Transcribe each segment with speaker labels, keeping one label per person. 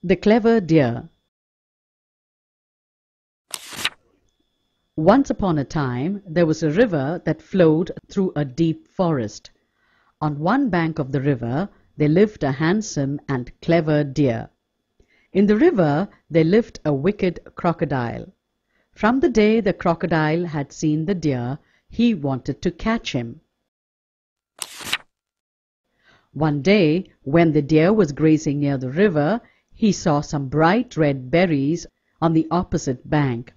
Speaker 1: The Clever Deer. Once upon a time, there was a river that flowed through a deep forest. On one bank of the river, there lived a handsome and clever deer. In the river, there lived a wicked crocodile. From the day the crocodile had seen the deer, he wanted to catch him. One day, when the deer was grazing near the river, he saw some bright red berries on the opposite bank.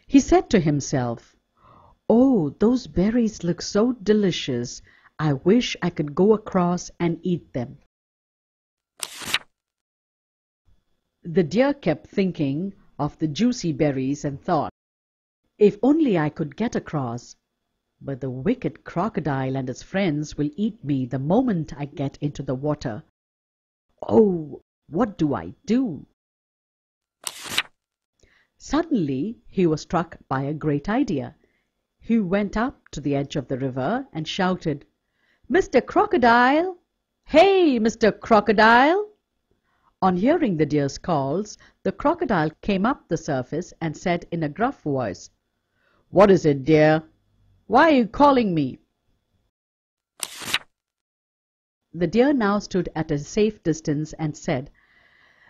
Speaker 1: He said to himself, "Oh, those berries look so delicious. I wish I could go across and eat them." The deer kept thinking of the juicy berries and thought, "If only I could get across. But the wicked crocodile and his friends will eat me the moment I get into the water. Oh, what do I do?" Suddenly he was struck by a great idea. He went up to the edge of the river and shouted, "Mr. Crocodile! Hey, Mr. Crocodile!" On hearing the deer's calls, the crocodile came up the surface and said in a gruff voice, "What is it, dear? Why are you calling me?" The deer now stood at a safe distance and said,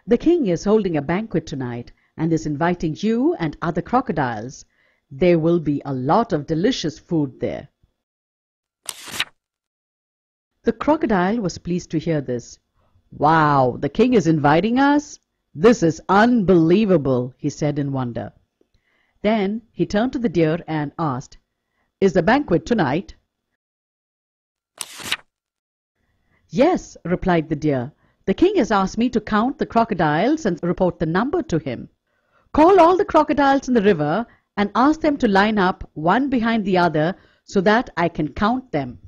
Speaker 1: "The king is holding a banquet tonight and is inviting you and other crocodiles. There will be a lot of delicious food there." The crocodile was pleased to hear this. "Wow, the king is inviting us? This is unbelievable," he said in wonder. Then he turned to the deer and asked, "Is the banquet tonight?" "Yes," replied the deer. "The king has asked me to count the crocodiles and report the number to him. Call all the crocodiles in the river and ask them to line up one behind the other so that I can count them."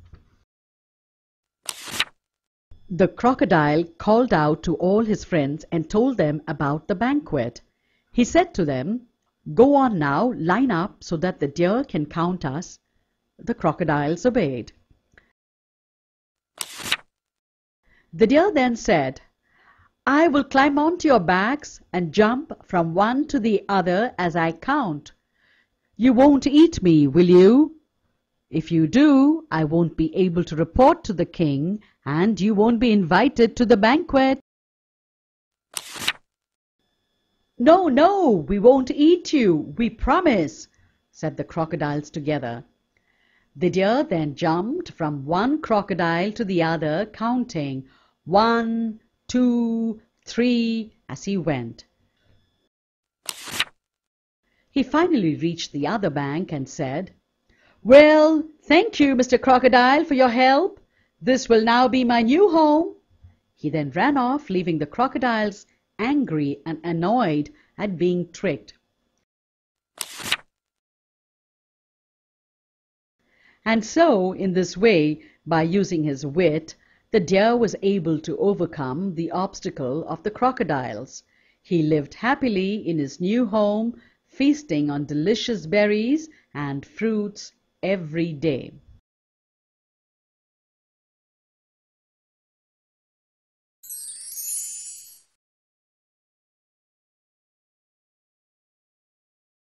Speaker 1: The crocodile called out to all his friends and told them about the banquet. He said to them, "Go on now, line up so that the deer can count us." The crocodiles obeyed. The deer then said, "I will climb onto your backs and jump from one to the other as I count. You won't eat me, will you? If you do, I won't be able to report to the king, and you won't be invited to the banquet." "No, no, we won't eat you, we promise," said the crocodiles together. The deer then jumped from one crocodile to the other, counting 1, 2, 3 as he went. He finally reached the other bank and said, "Well, thank you, Mr. Crocodile, for your help. This will now be my new home." He then ran off, leaving the crocodiles angry and annoyed at being tricked. And so, in this way, by using his wit, the deer was able to overcome the obstacle of the crocodiles. He lived happily in his new home, feasting on delicious berries and fruits every day.